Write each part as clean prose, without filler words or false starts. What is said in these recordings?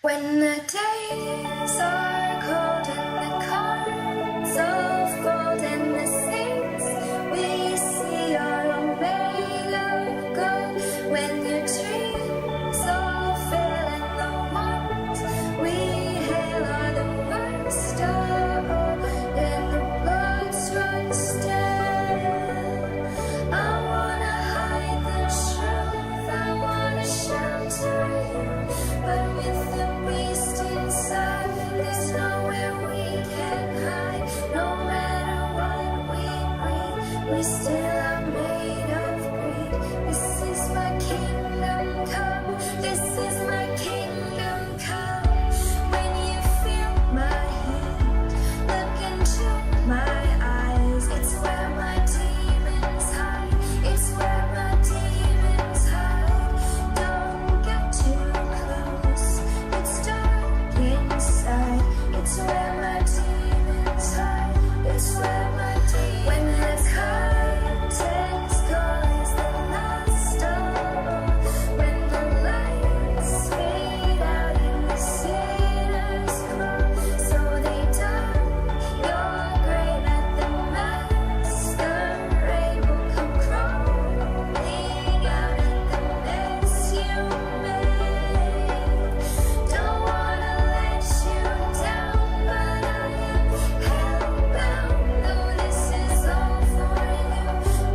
When the days are cold and the cards of gold and the saints we see are all made of gold. When your dreams all fail and the ones we hail are the worst of all, and the blood runs still. I wanna hide the truth, I wanna shelter you, but with the beast inside, there's nowhere we can hide. No matter what we breathe, we still are made of greed. This is my kingdom come. This is my kingdom come. When you feel my heat, look into my eyes. It's where my demons hide. It's where my demons hide. Don't get too close. It's dark inside. It's where my demons hide. It's where my demons. When the curtains close, the last of all. When the lights fade out and the sinners crawl, so they dug your grave at the masquerade will come crawling out at the mess you made. Don't wanna let you down, but I am hellbound. Though this is all for you,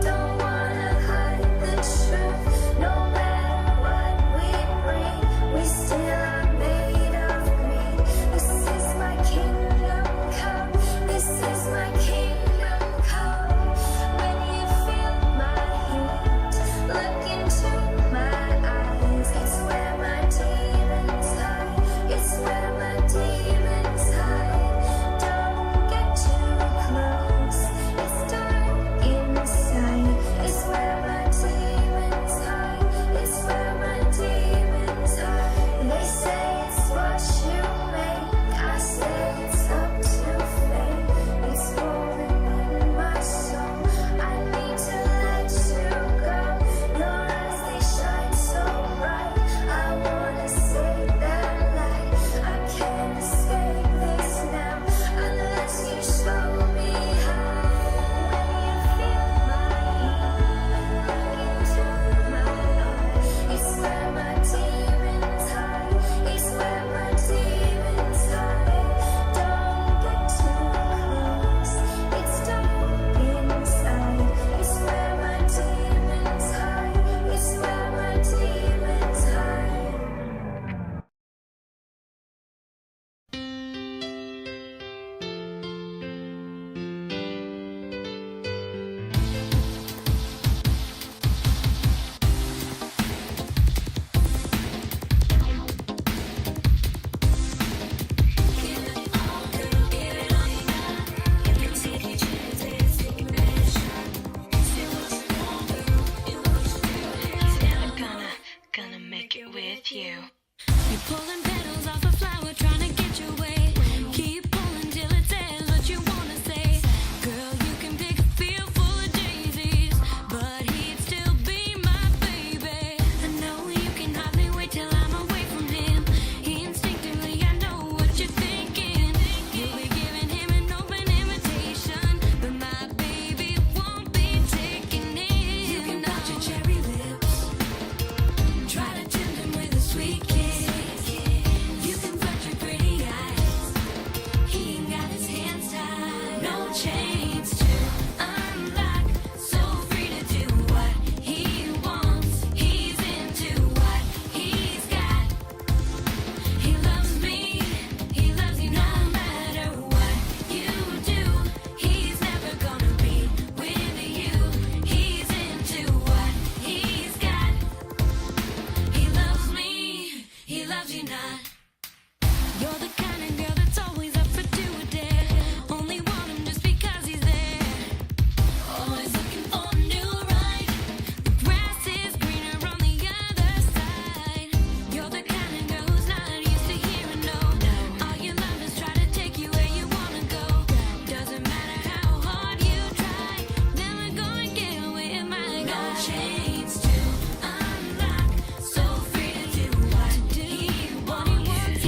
don't wanna hide the truth. No matter what we bring, we still are made of greed. This is my kingdom come. This is my kingdom come. When you feel my heat, look into my eyes. It's where my demons hide. It's where my demons hide. Don't get too close. It's dark inside. It's where my demons hide. It's where my demons hide. They say it's what you make. I say it's up to fate. It's woven in my soul. I need to let you go. Your eyes, they shine so bright. I wanna save that light. I can't escape this now unless you show me how. When you feel my heat, look into my eyes. It's where my demons hide. It's where my demons hide. Don't get too close. It's dark inside. It's where my demons hide. It's where my demons hide. Gonna make it with you. You're pulling petals off a flower, trying to get your way. Keep pulling till it says what you wanna say. Girl, you can pick a field full of daisies, but he'd still be my baby. I know you can hardly wait till I'm away from him. Instinctively, I know what you're thinking. You'll be giving him an open invitation, but my baby won't be taking it. You can nod your cherry lips, try to tempt him with a sweet kiss. You can flirt your pretty eyes. He ain't got his hands tied, no chains to unlock. So free to do what he wants. He's into what he's got. He loves me, he loves you no matter what you do. He's never gonna be with you. He's into what he's got. He loves me, he loves you not. You're the kind of girl that's always up for do or dare. Only want him just because he's there. Always looking for a new ride. The grass is greener on the other side. You're the kind of girl who's not used to hearing no. All your lovers try to take you where you wanna go. Doesn't matter how hard you try, never gonna get with my guy. No chains to unlock, so free to do what he wants.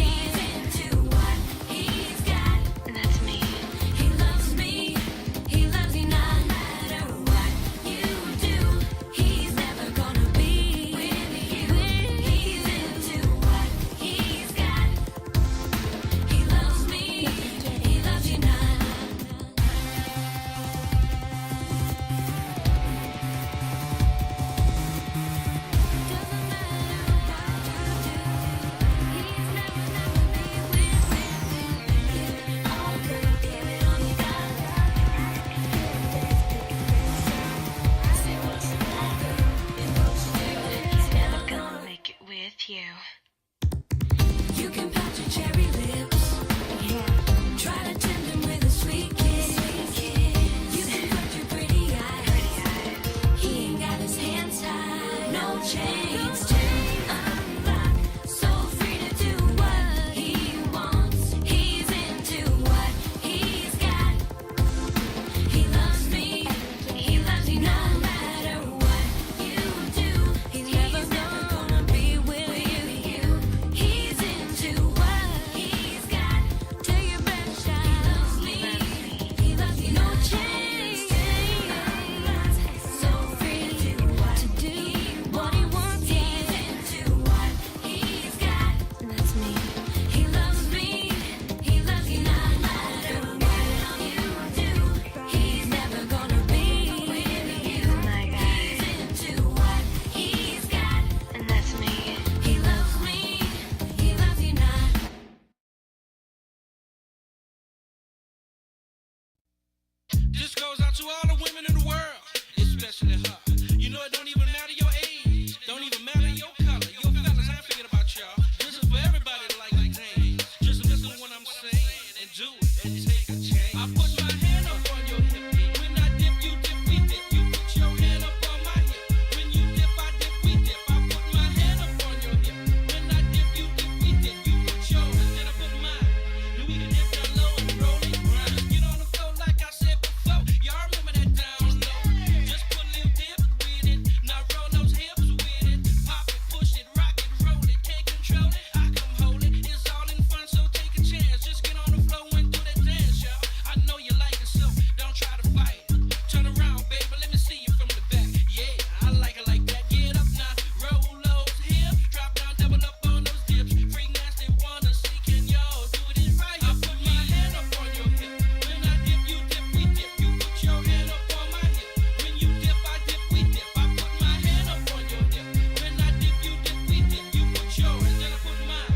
to all the women in the world, especially her. You know it don't even matter your age, don't even matter your color. Yo, fellas, I ain't forget about y'all. This is for everybody that like the thing. Just listen to what I'm saying and do it and take a chance. I put my hand up on your hip. When I dip, you dip, we dip. You put your hand up on my hip. When you dip, I dip, we dip. I put my hand up on your hip. When I dip, you dip, we dip. You put yours, then I put mine. Then we can dip down low and roll it grind. Just get on the floor like I said before. Y'all remember that down low? Just put a little dip with it. Now roll those hips with it. Pop it, push it, rock it, roll it. Can't control it, I come hold it. It's all in fun, so take a chance. Just get on the floor and do that dance, y'all. I know you like it, so don't try to fight it. Turn around, baby, let me see you from the back. Yeah, I like it like that. Get up now, roll those hips. Drop down, double up on those dips. Freak nasty, wanna see, can y'all do this right? I put my hand up on your hip. When I dip, you dip, we dip. You put your hand up on my hip. When you dip, I dip, we dip. I put my hand up on your hip. When I dip, you dip, we dip. You put yours, then I put mine.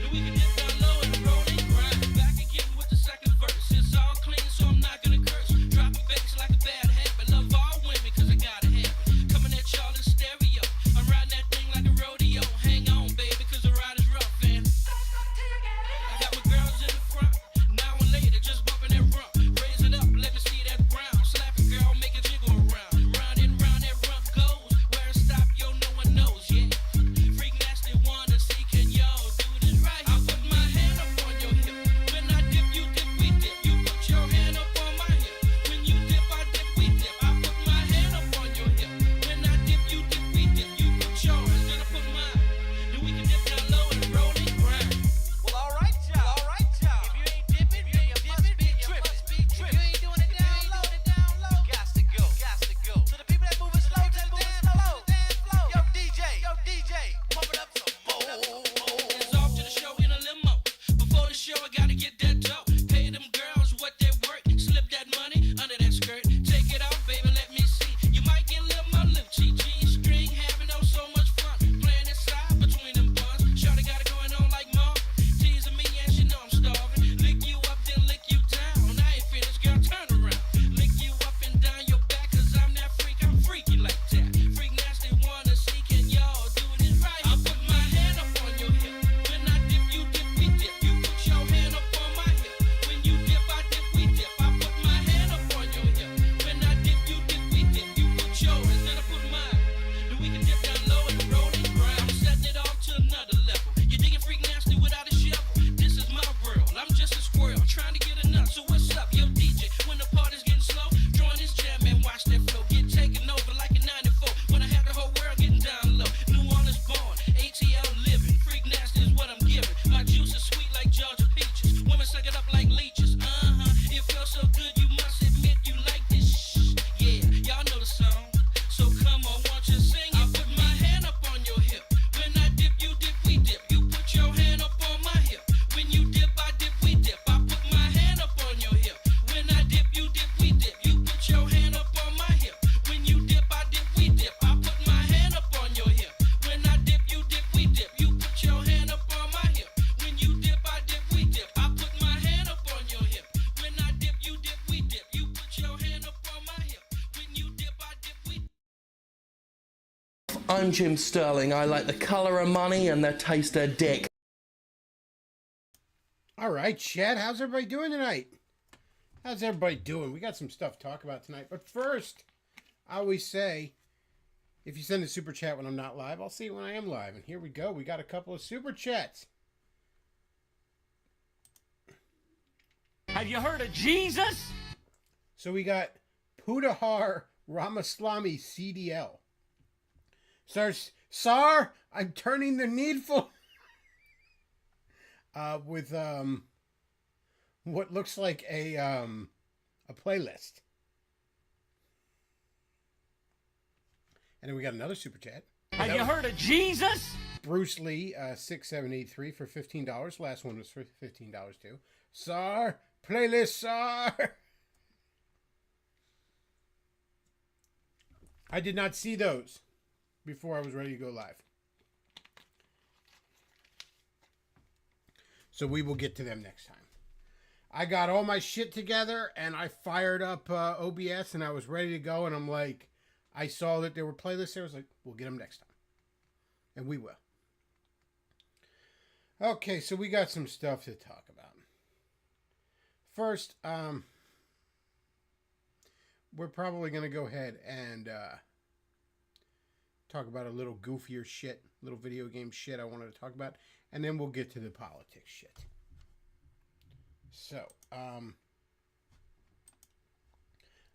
Then we can dip down low and roll and grind. Back again with the second verse. It's all clean, so I'm not gonna curse. Drop a bass like a bad habit. Love all women, cause I gotta have it. Coming at y'all in stereo. I'm riding that thing like a rodeo. Hang on, baby, cause the ride is rough, and I got my girls in the front. Now and later, just bumping that rump. Raise it up, let me see that brown. Slap it, girl, make it jiggle around. Round and round that rump goes. Where it stop, yo, no one knows, yeah. Freak nasty, wanna see, can y'all do this right? I put my hand up on your hip. When I dip, you dip, we dip. You put your hand up on my hip. When you dip, I dip, we dip. I put my hand up on your hip. When I dip, you dip, we dip. You put yours, then I put mine. Then we can dip down low and roll and grind. Well, all right, y'all. All right, y'all. If you ain't dipping, then you must be tripping. If you ain't doing it down low, you got to go. Got to go. To the people that moving slow, just dance slow. Yo, DJ, pump it up some more. It's off to the show in a limo. Before the show, I gotta get that dough. Pay them girls what they work. Slip that money under that skirt. Take it off, baby, let me see. You might get a little more lip cheek. G-string, having oh so much fun. Playing inside between them buns. Shawty got it going on like Marvin. Teasing me and she know I'm starving. Lick you up, then lick you down. I ain't finished, girl, turn around. Lick you up and down your back, cause I'm that freak, I'm freaky like that. Freak nasty, wanna see, can y'all do this right? I put my hand up on your hip. When I dip, you dip, we dip. You put your hand up on my hip. When you dip, I dip, we dip. I put my hand up on your hip. When I dip, you dip, we dip. You put yours, then I put mine. Then we can dip down low and roll and grind. I'm setting it off to another level. You digging freak nasty without a shovel? This is my world. I'm just a squirrel trying to get a nut. So what's up, yo DJ? When the party's getting slow, join this jam and watch that flow get taken over like a 94. When I have the whole world getting down low. New Orleans born, ATL living. Freak nasty is what I'm giving. My juice is sweet like Georgia peaches. Women suck it up like leeches. It feels so good, you must admit you like this. Shh. Yeah, y'all know the song. So come on, won't you sing it? I put my hand up on your hip. When I dip, you dip, we dip. You put your hand up on my hip. When you dip, I dip, we dip. I put my hand up on your hip. When I dip, you dip, we dip. You put your hand up on my hip. When you dip, I dip, we dip. I put my hand up on your hip. When I dip, you dip, we dip. You put your hand up on my hip. When you dip, I dip, we dip. I put my hand up on your hip. When I dip, you dip, we dip. You put your hand up on my hip. When you dip, I dip, we dip. I'm Jim Sterling. I like the colour of money and the taste of dick. All right, Chad, how's everybody doing tonight? How's everybody doing? We got some stuff to talk about tonight. But first, I always say, if you send a super chat when I'm not live, I'll see it when I am live. And here we go. We got a couple of super chats. Have you heard of Jesus? So we got Pudahar Ramaslami CDL. Sir, I'm turning the needful. With what looks like a playlist. And then we got another super chat. Have you heard of Jesus? Bruce Lee 6783 for $15. Last one was for $15 too. Sir, playlist, sir. I did not see those before I was ready to go live. So we will get to them next time. I got all my shit together and I fired up OBS and I was ready to go. And I'm like, I saw that there were playlists there. I was like, we'll get them next time. And we will. Okay, so we got some stuff to talk about. First, we're probably going to go ahead and talk about a little goofier shit, little video game shit I wanted to talk about. And then we'll get to the politics shit. So,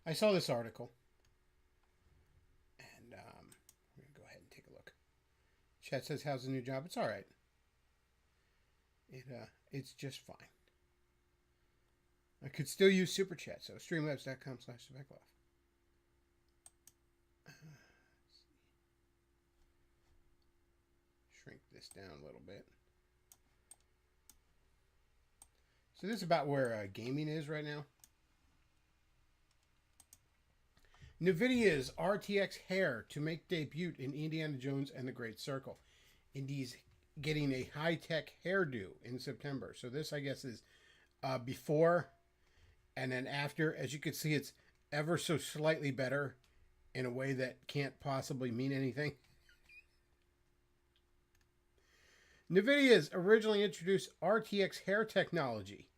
I saw this article, and we're going to go ahead and take a look. Chat says, how's the new job? It's all right. It's just fine. I could still use Super Chat, so streamlabs.com/SpecLove. Shrink this down a little bit. So this is about where gaming is right now. NVIDIA's RTX Hair to make debut in Indiana Jones and the Great Circle. Indy's getting a high-tech hairdo in September. So this, I guess, is before and then after. As you can see, it's ever so slightly better in a way that can't possibly mean anything. NVIDIA's originally introduced RTX Hair technology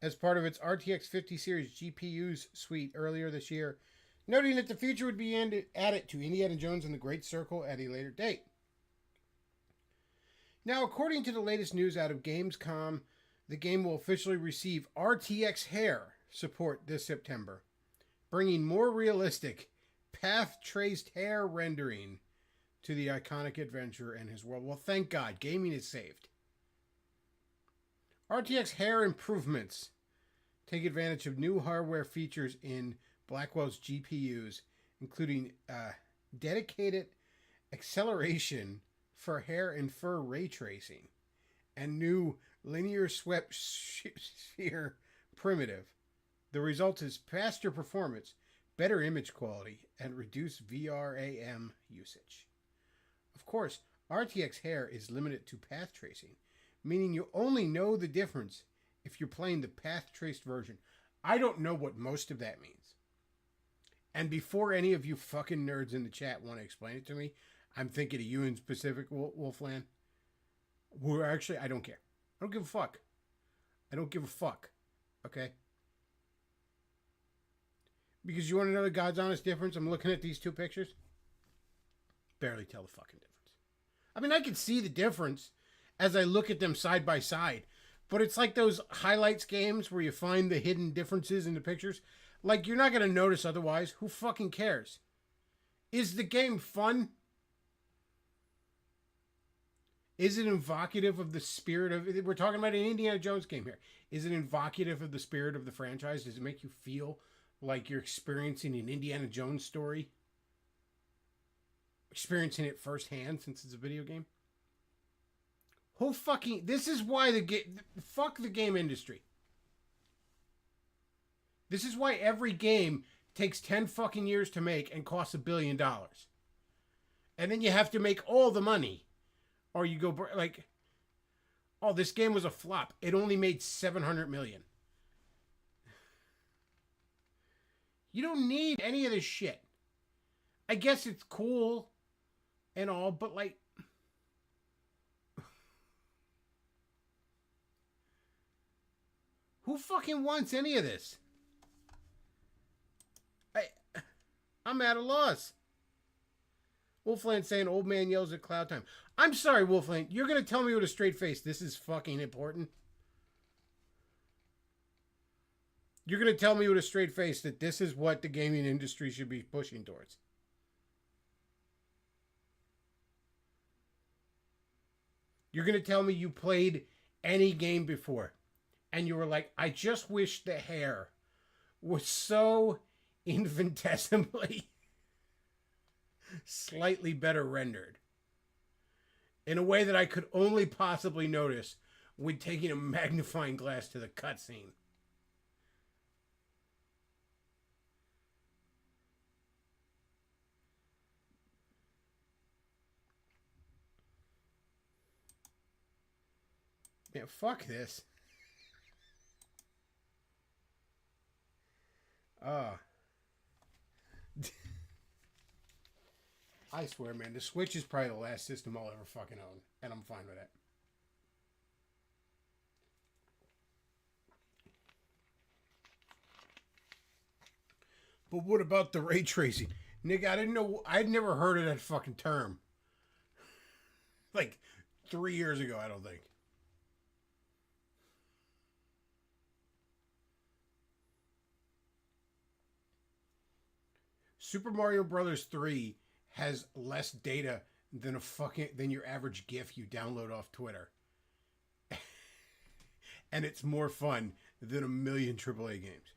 as part of its RTX 50 series GPUs suite earlier this year, noting that the feature would be added to Indiana Jones and the Great Circle at a later date. Now, according to the latest news out of Gamescom, the game will officially receive RTX Hair support this September, bringing more realistic, path-traced hair rendering to the iconic adventurer and his world. Well, thank God, gaming is saved. RTX Hair improvements take advantage of new hardware features in Blackwell's GPUs, including dedicated acceleration for hair and fur ray tracing, and new linear swept sphere primitive. The result is faster performance, better image quality, and reduced VRAM usage. Of course, RTX Hair is limited to path tracing, meaning you only know the difference if you're playing the path traced version. I don't know what most of that means. And before any of you fucking nerds in the chat want to explain it to me, I'm thinking of you in specific, Wolfland. Well, actually, I don't care. I don't give a fuck. I don't give a fuck. Okay? Because you want to know the God's honest difference? I'm looking at these two pictures. Barely tell the fucking difference. I mean, I can see the difference as I look at them side by side. But it's like those highlights games where you find the hidden differences in the pictures. Like, you're not going to notice otherwise. Who fucking cares? Is the game fun? Is it evocative of the spirit of... We're talking about an Indiana Jones game here. Is it evocative of the spirit of the franchise? Does it make you feel like you're experiencing an Indiana Jones story? Experiencing it firsthand since it's a video game? Who fucking... This is why the game... Fuck the game industry. This is why every game takes 10 fucking years to make and costs $1 billion. And then you have to make all the money. Or you go like, oh, this game was a flop. It only made $700 million. You don't need any of this shit. I guess it's cool and all, but like, who fucking wants any of this? I'm at a loss. Wolfland saying old man yells at cloud time. I'm sorry, Wolfland. You're going to tell me with a straight face this is fucking important? You're going to tell me with a straight face that this is what the gaming industry should be pushing towards? You're going to tell me you played any game before and you were like, I just wish the hair was so infinitesimally slightly better rendered in a way that I could only possibly notice when taking a magnifying glass to the cutscene. Man, fuck this. I swear, man, the Switch is probably the last system I'll ever fucking own, and I'm fine with that. But what about the ray tracing? Nigga, I didn't know. I'd never heard of that fucking term. Like 3 years ago, I don't think. Super Mario Brothers 3 has less data than your average GIF you download off Twitter. And it's more fun than a million AAA games.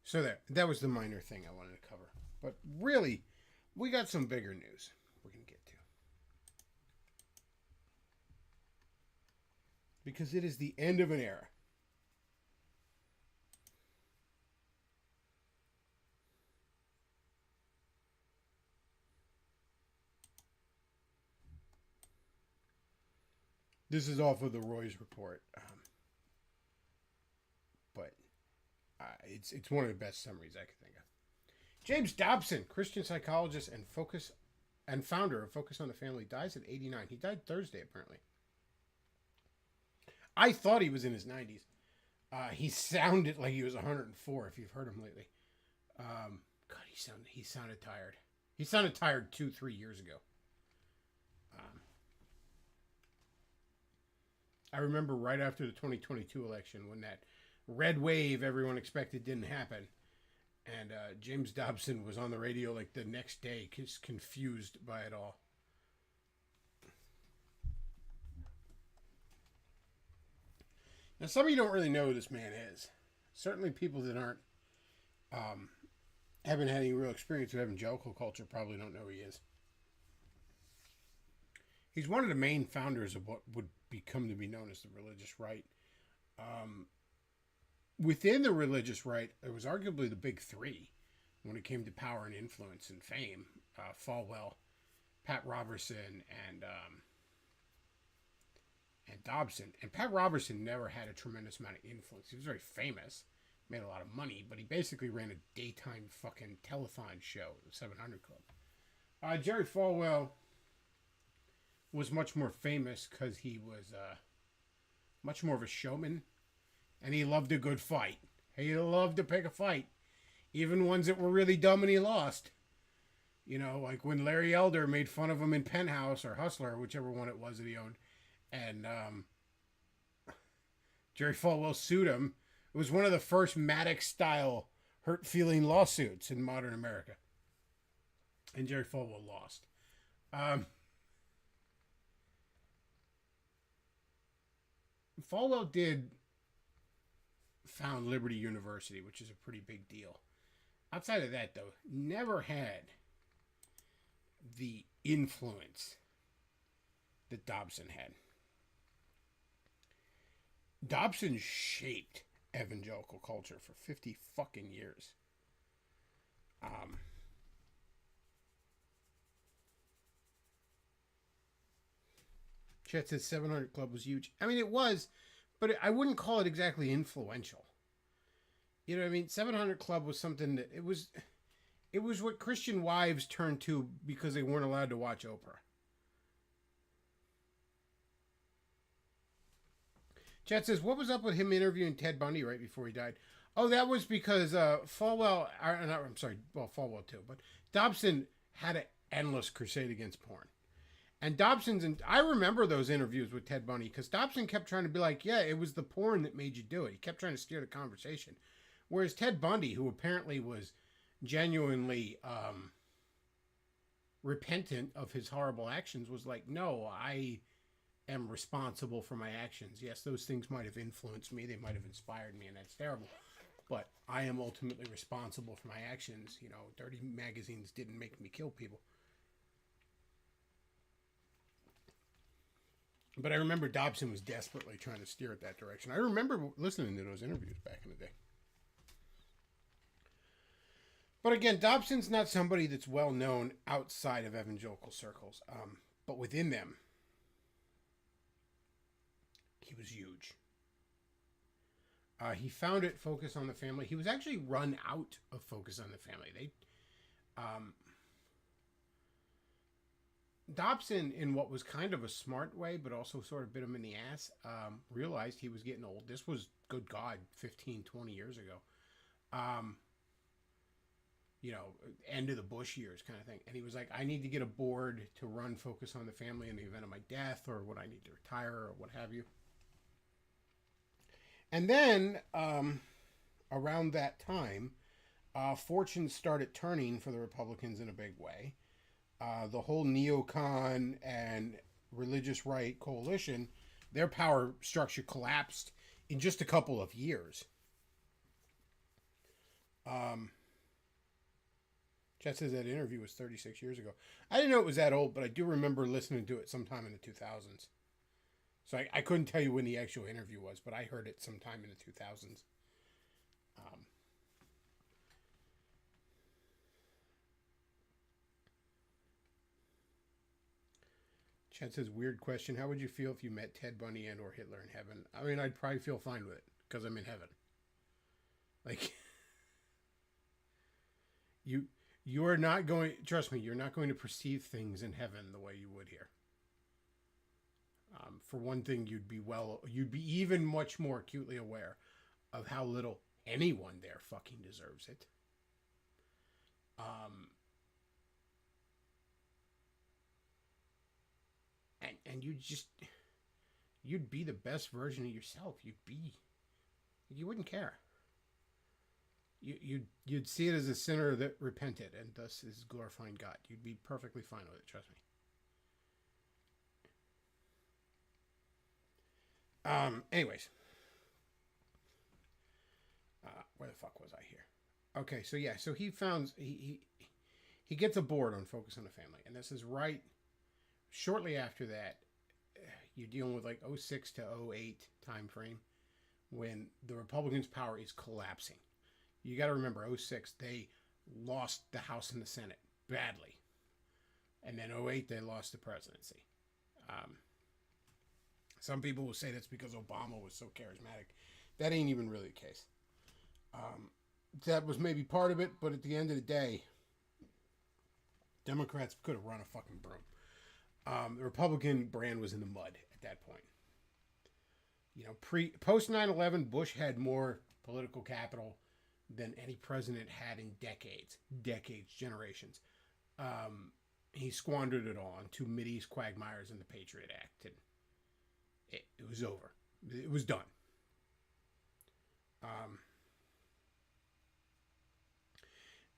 So that was the minor thing I wanted to cover. But really, we got some bigger news we're going to get to. Because it is the end of an era. This is off of the Roy's report. But it's one of the best summaries I can think of. James Dobson, Christian psychologist and founder of Focus on the Family, dies at 89. He died Thursday, apparently. I thought he was in his 90s. He sounded like he was 104, if you've heard him lately. God, he sounded tired. He sounded tired 2-3 years ago. I remember right after the 2022 election when that red wave everyone expected didn't happen. And James Dobson was on the radio like the next day, just confused by it all. Now, some of you don't really know who this man is. Certainly people that aren't, haven't had any real experience with evangelical culture probably don't know who he is. He's one of the main founders of what would become to be known as the religious right. Within the religious right, it was arguably the big three when it came to power and influence and fame. Falwell, Pat Robertson, and Dobson. And Pat Robertson never had a tremendous amount of influence. He was very famous, made a lot of money, but he basically ran a daytime fucking telethon show, the 700 Club. Jerry Falwell was much more famous because he was much more of a showman, and he loved a good fight. He loved to pick a fight, even ones that were really dumb and he lost. You know, like when Larry Elder made fun of him in Penthouse or Hustler, whichever one it was that he owned, and Jerry Falwell sued him. It was one of the first Maddox-style hurt-feeling lawsuits in modern America, and Jerry Falwell lost. Falwell did found Liberty University, which is a pretty big deal. Outside of that, though, never had the influence that Dobson had. Dobson shaped evangelical culture for 50 fucking years. Chet says 700 Club was huge. I mean, it was, but I wouldn't call it exactly influential. You know what I mean? 700 Club was something that it was what Christian wives turned to because they weren't allowed to watch Oprah. Chet says, what was up with him interviewing Ted Bundy right before he died? Oh, that was because Falwell too, but Dobson had an endless crusade against porn. And I remember those interviews with Ted Bundy because Dobson kept trying to be like, yeah, it was the porn that made you do it. He kept trying to steer the conversation. Whereas Ted Bundy, who apparently was genuinely repentant of his horrible actions, was like, no, I am responsible for my actions. Yes, those things might have influenced me. They might have inspired me, and that's terrible. But I am ultimately responsible for my actions. You know, dirty magazines didn't make me kill people. But I remember Dobson was desperately trying to steer it that direction. I remember listening to those interviews back in the day. But again, Dobson's not somebody that's well known outside of evangelical circles. But within them, he was huge. He founded Focus on the Family. He was actually run out of Focus on the Family. Dobson, in what was kind of a smart way, but also sort of bit him in the ass, realized he was getting old. This was, good God, 15, 20 years ago. End of the Bush years kind of thing. And he was like, I need to get a board to run Focus on the Family in the event of my death, or when I need to retire, or what have you. And then, around that time, fortunes started turning for the Republicans in a big way. The whole neocon and religious right coalition, their power structure collapsed in just a couple of years. Chet says that interview was 36 years ago. I didn't know it was that old, but I do remember listening to it sometime in the 2000s. So I couldn't tell you when the actual interview was, but I heard it sometime in the 2000s. Chad says, weird question. How would you feel if you met Ted Bundy and or Hitler in heaven? I mean, I'd probably feel fine with it because I'm in heaven. Like, you are not going, trust me, you're not going to perceive things in heaven the way you would here. For one thing, you'd be even much more acutely aware of how little anyone there fucking deserves it. And you'd be the best version of yourself. You wouldn't care. You'd see it as a sinner that repented and thus is glorifying God. You'd be perfectly fine with it, trust me. Anyways. Where the fuck was I here? Okay, so yeah, so he gets a board on Focus on the Family, and this is right shortly after that. You're dealing with like 06 to 08 time frame when the Republicans' power is collapsing. You got to remember, 06, they lost the House and the Senate badly. And then 08, they lost the presidency. Some people will say that's because Obama was so charismatic. That ain't even really the case. That was maybe part of it, but at the end of the day, Democrats could have run a fucking broom. The Republican brand was in the mud at that point. Post 9/11, Bush had more political capital than any president had in decades, generations. He squandered it all on two Mideast quagmires and the Patriot Act, and it was over. It was done.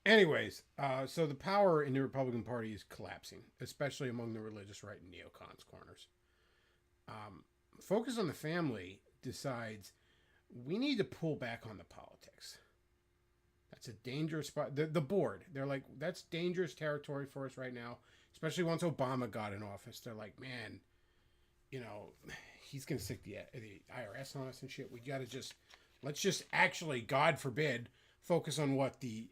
Anyways, so the power in the Republican Party is collapsing, especially among the religious right and neocons corners. Focus on the Family decides we need to pull back on the politics. That's a dangerous spot. The board, they're like, that's dangerous territory for us right now, especially once Obama got in office. They're like, man, he's going to stick the IRS on us and shit. Let's just actually, God forbid, focus on what the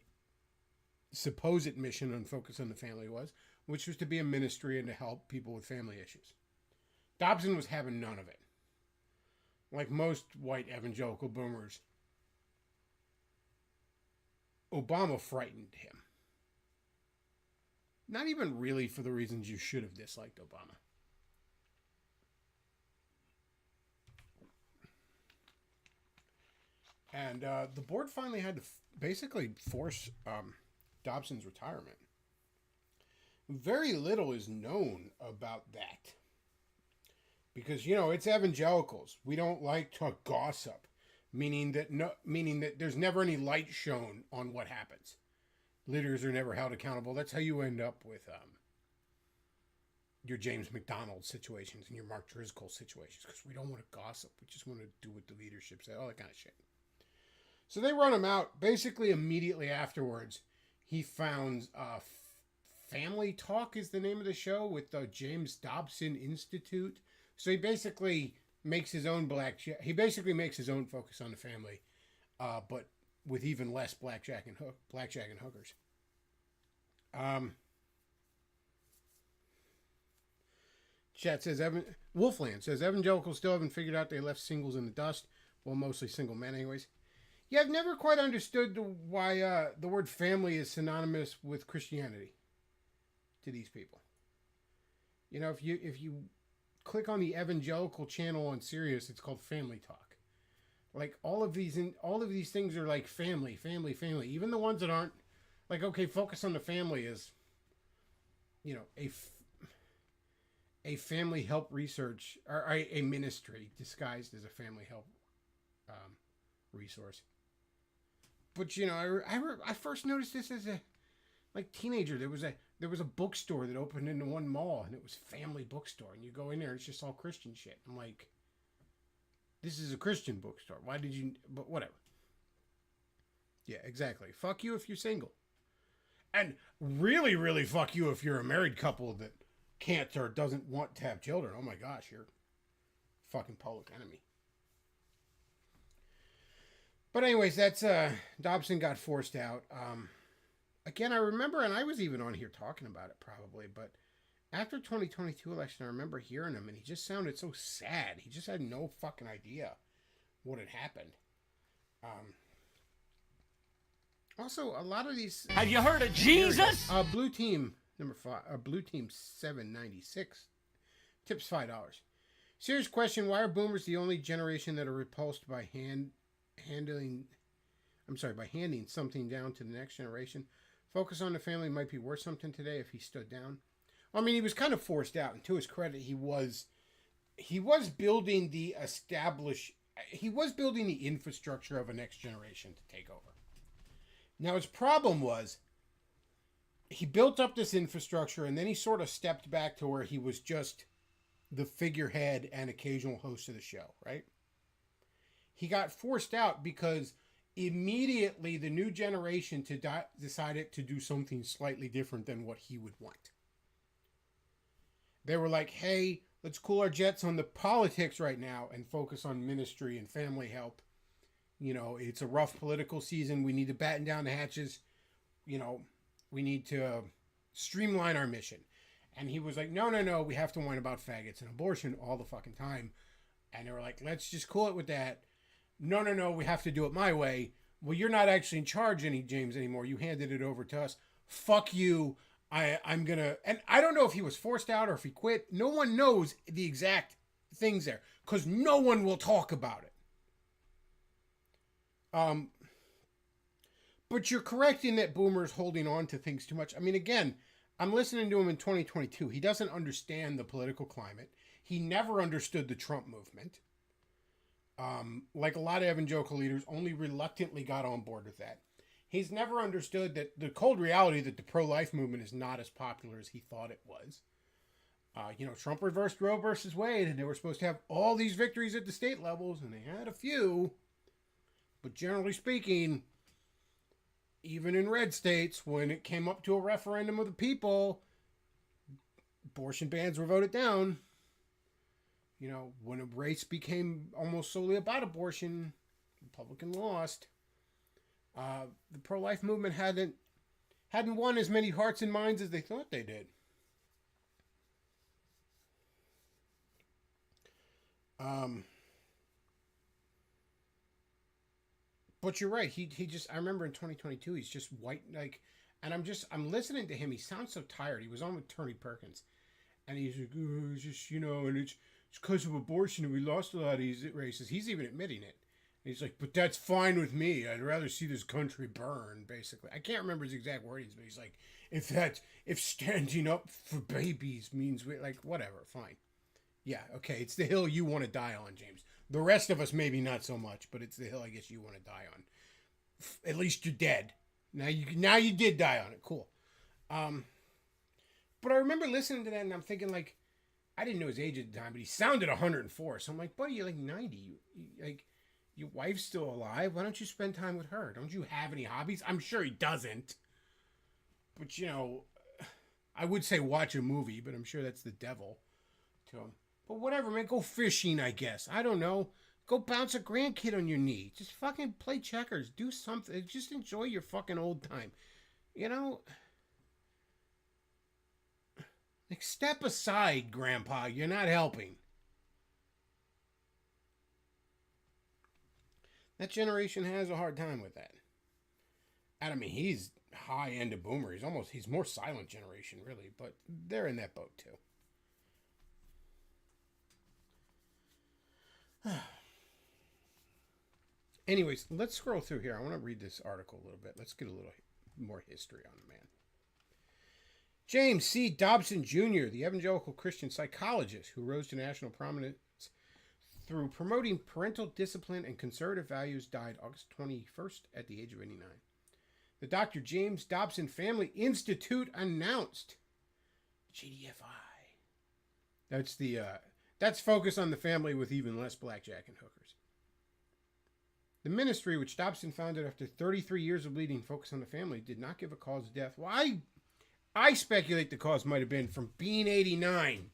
supposed mission on Focus on the Family was, which was to be a ministry and to help people with family issues. Dobson was having none of it. Like most white evangelical boomers, Obama frightened him. Not even really for the reasons you should have disliked Obama. And the board finally had to basically force Dobson's retirement. Very little is known about that. Because, it's evangelicals. We don't like to gossip. Meaning that there's never any light shown on what happens. Leaders are never held accountable. That's how you end up with your James McDonald situations and your Mark Driscoll situations. Because we don't want to gossip. We just want to do what the leadership says. All that kind of shit. So they run him out. Basically, immediately afterwards, he founds Family Talk is the name of the show with the James Dobson Institute. So he basically makes his own he basically makes his own Focus on the Family, but with even less blackjack and hookers. Chat says Wolfland says evangelicals still haven't figured out they left singles in the dust. Well, mostly single men, anyways. Yeah, I've never quite understood why the word family is synonymous with Christianity to these people. You know, if you click on the evangelical channel on Sirius, it's called Family Talk. Like all of these things are like family. Even the ones that aren't, like, okay, focus on the family is, you know, a family help research or a ministry disguised as a family help resource. But you know, I first noticed this as a teenager. There was a bookstore that opened into one mall, and it was Family Bookstore. And you go in there, it's just all Christian shit. I'm like, this is a Christian bookstore. Why did you? But whatever. Yeah, exactly. Fuck you if you're single, and really, really fuck you if you're a married couple that can't or doesn't want to have children. Oh my gosh, you're a fucking public enemy. But anyways, that's Dobson got forced out. Again, I remember, and I was even on here talking about it probably, but after 2022 election, I remember hearing him, and he just sounded so sad. He just had no fucking idea what had happened. Also, a lot of these... Have you heard of Jesus? Blue Team number 5, Blue Team 796 tips $5. Serious question: why are boomers the only generation that are repulsed by handing something down to the next generation? Focus on the family might be worth something today if he stood down. I mean, he was kind of forced out, and to his credit, he was building the infrastructure of a next generation to take over. Now, his problem was he built up this infrastructure, and then he sort of stepped back to where he was just the figurehead and occasional host of the show, right? He got forced out because immediately the new generation decided to do something slightly different than what he would want. They were like, hey, let's cool our jets on the politics right now and focus on ministry and family help. You know, it's a rough political season. We need to batten down the hatches. You know, we need to streamline our mission. And he was like, no, we have to whine about faggots and abortion all the fucking time. And they were like, let's just cool it with that. No, we have to do it my way. Well, you're not actually in charge, James, anymore. You handed it over to us. Fuck you. I'm going to... And I don't know if he was forced out or if he quit. No one knows the exact things there because no one will talk about it. But you're correct in that boomers holding on to things too much. I mean, again, I'm listening to him in 2022. He doesn't understand the political climate. He never understood the Trump movement. Like a lot of evangelical leaders, only reluctantly got on board with that. He's never understood that the cold reality that the pro-life movement is not as popular as he thought it was. Trump reversed Roe versus Wade, and they were supposed to have all these victories at the state levels, and they had a few. But generally speaking, even in red states, when it came up to a referendum of the people, abortion bans were voted down. You know, when a race became almost solely about abortion, Republican lost. The pro-life movement hadn't won as many hearts and minds as they thought they did. But you're right. He just, I remember in 2022, he's just white, like, and I'm listening to him. He sounds so tired. He was on with Tony Perkins, and he's like, oh, it's just, and it's because of abortion and we lost a lot of these races. He's even admitting it. And he's like, but that's fine with me. I'd rather see this country burn, basically. I can't remember his exact wordings, but he's like, if standing up for babies means, whatever, fine. Yeah, okay, it's the hill you want to die on, James. The rest of us maybe not so much, but it's the hill I guess you want to die on. At least you're dead. Now you did die on it. Cool. But I remember listening to that and I'm thinking, like, I didn't know his age at the time, but he sounded 104. So I'm like, buddy, you're like 90. Your wife's still alive. Why don't you spend time with her? Don't you have any hobbies? I'm sure he doesn't. But, I would say watch a movie, but I'm sure that's the devil to him. But whatever, man. Go fishing, I guess. I don't know. Go bounce a grandkid on your knee. Just fucking play checkers. Do something. Just enjoy your fucking old time. Like, step aside, Grandpa. You're not helping. That generation has a hard time with that. And I mean, he's high end of boomer. He's more silent generation, really. But they're in that boat, too. Anyways, let's scroll through here. I want to read this article a little bit. Let's get a little more history on the man. James C. Dobson Jr., the evangelical Christian psychologist who rose to national prominence through promoting parental discipline and conservative values, died August 21st at the age of 89. The Dr. James Dobson Family Institute announced GDFI. That's focused on the family with even less blackjack and hookers. The ministry, which Dobson founded after 33 years of leading focus on the family, did not give a cause of death. Well, I speculate the cause might have been from being 89.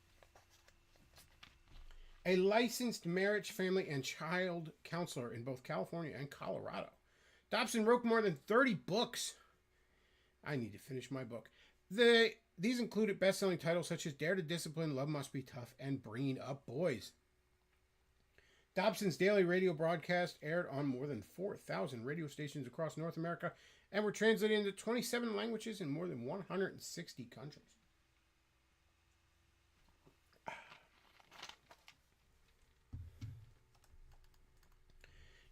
A licensed marriage, family, and child counselor in both California and Colorado. Dobson wrote more than 30 books. I need to finish my book. These included best-selling titles such as Dare to Discipline, Love Must Be Tough, and Bringing Up Boys. Dobson's daily radio broadcast aired on more than 4,000 radio stations across North America and were translated into 27 languages in more than 160 countries.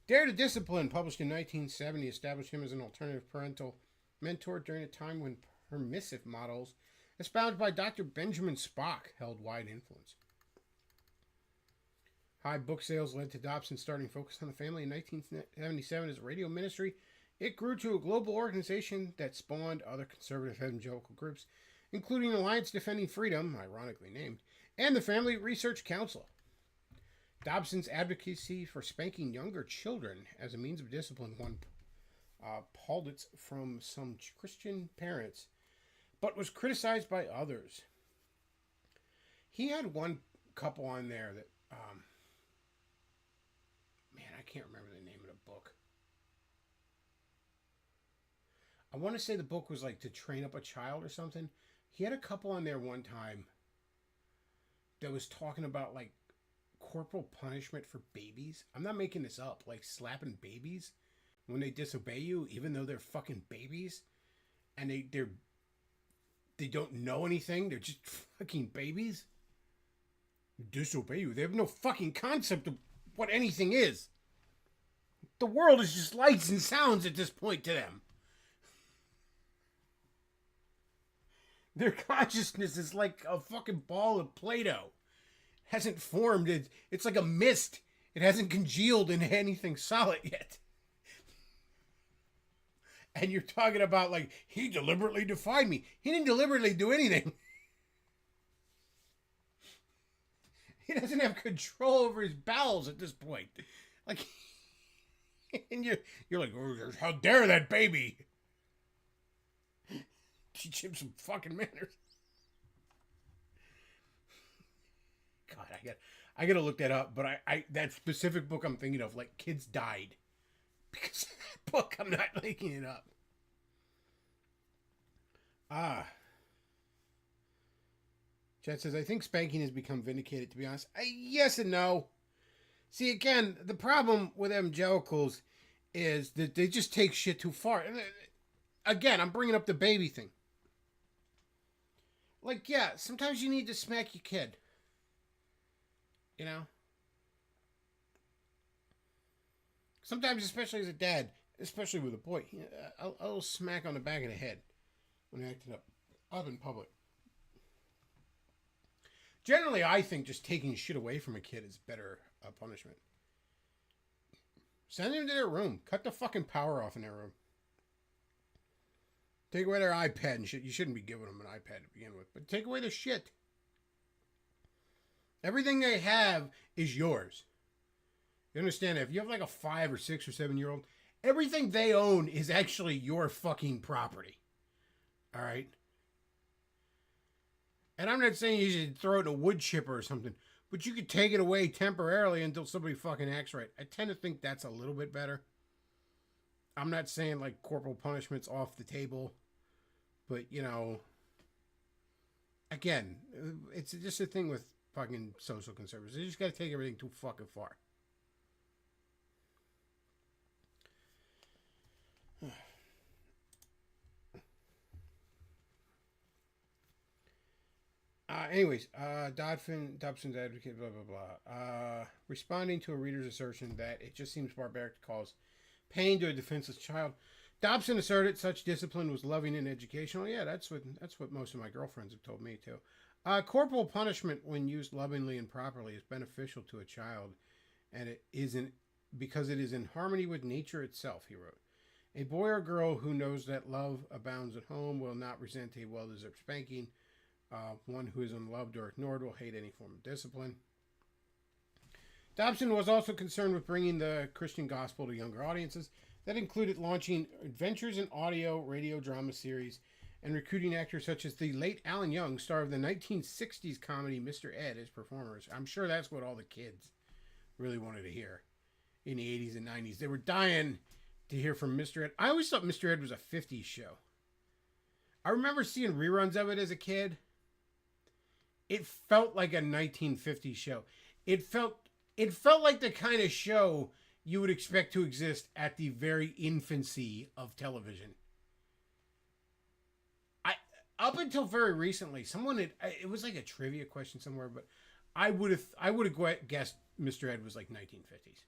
Dare to Discipline, published in 1970, established him as an alternative parental mentor during a time when permissive models, espoused by Dr. Benjamin Spock, held wide influence. High book sales led to Dobson starting Focus on the Family in 1977 as a radio ministry. It grew to a global organization that spawned other conservative evangelical groups, including Alliance Defending Freedom, ironically named, and the Family Research Council. Dobson's advocacy for spanking younger children as a means of discipline won plaudits from some Christian parents, but was criticized by others. He had one couple on there that, man, I can't remember the name of the book. I want to say the book was like To Train Up a Child or something. He had a couple on there one time that was talking about like corporal punishment for babies. I'm not making this up. Like slapping babies when they disobey you, even though they're fucking babies, and they don't know anything. They're just fucking babies. Disobey you. They have no fucking concept of what anything is. The world is just lights and sounds at this point to them. Their consciousness is like a fucking ball of Play-Doh. Hasn't formed. It's like a mist. It hasn't congealed into anything solid yet. And you're talking about like, he deliberately defied me. He didn't deliberately do anything. He doesn't have control over his bowels at this point. Like, and you're like, oh, how dare that baby? Teach him some fucking manners. God, I gotta look that up. But I that specific book I'm thinking of, like, kids died because of that book. I'm not making it up. Chad says, I think spanking has become vindicated, to be honest. Yes and no. See, again, the problem with evangelicals is that they just take shit too far. And again, I'm bringing up the baby thing. Like, yeah, sometimes you need to smack your kid. You know? Sometimes, especially as a dad, especially with a boy, a little smack on the back of the head when he acted up in public. Generally, I think just taking shit away from a kid is better punishment. Send them to their room. Cut the fucking power off in their room. Take away their iPad and shit. You shouldn't be giving them an iPad to begin with. But take away their shit. Everything they have is yours. You understand that? If you have like a 5 or 6 or 7 year old, everything they own is actually your fucking property. Alright? And I'm not saying you should throw it in a wood chipper or something, but you could take it away temporarily until somebody fucking acts right. I tend to think that's a little bit better. I'm not saying like corporal punishment's off the table, but you know, again, it's just a thing with fucking social conservatives. They just got to take everything too fucking far. Dobson's advocate, blah, blah, blah. Responding to a reader's assertion that it just seems barbaric to cause pain to a defenseless child, Dobson asserted such discipline was loving and educational. Yeah, that's what most of my girlfriends have told me, too. Corporal punishment, when used lovingly and properly, is beneficial to a child, and it isn't because it is in harmony with nature itself, he wrote. A boy or girl who knows that love abounds at home will not resent a well-deserved spanking. One who is unloved or ignored will hate any form of discipline. Dobson was also concerned with bringing the Christian gospel to younger audiences. That included launching adventures in audio, radio drama series, and recruiting actors such as the late Alan Young, star of the 1960s comedy Mr. Ed, as performers. I'm sure that's what all the kids really wanted to hear in the 80s and 90s. They were dying to hear from Mr. Ed. I always thought Mr. Ed was a 50s show. I remember seeing reruns of it as a kid. It felt like a 1950s show. It felt like the kind of show you would expect to exist at the very infancy of television. Up until very recently, someone had, it was like a trivia question somewhere, but I would have guessed Mr. Ed was like 1950s.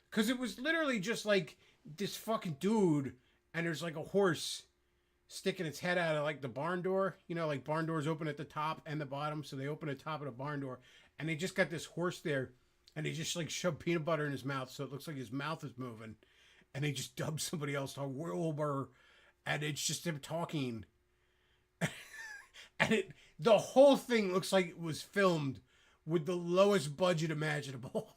Because it was literally just like this fucking dude, and there's like a horse sticking its head out of like the barn door. You know, like barn doors open at the top and the bottom, so they open the top of the barn door, and they just got this horse there, and they just like shove peanut butter in his mouth, so it looks like his mouth is moving, and they just dub somebody else to Wilbur, and it's just them talking, and the whole thing looks like it was filmed with the lowest budget imaginable,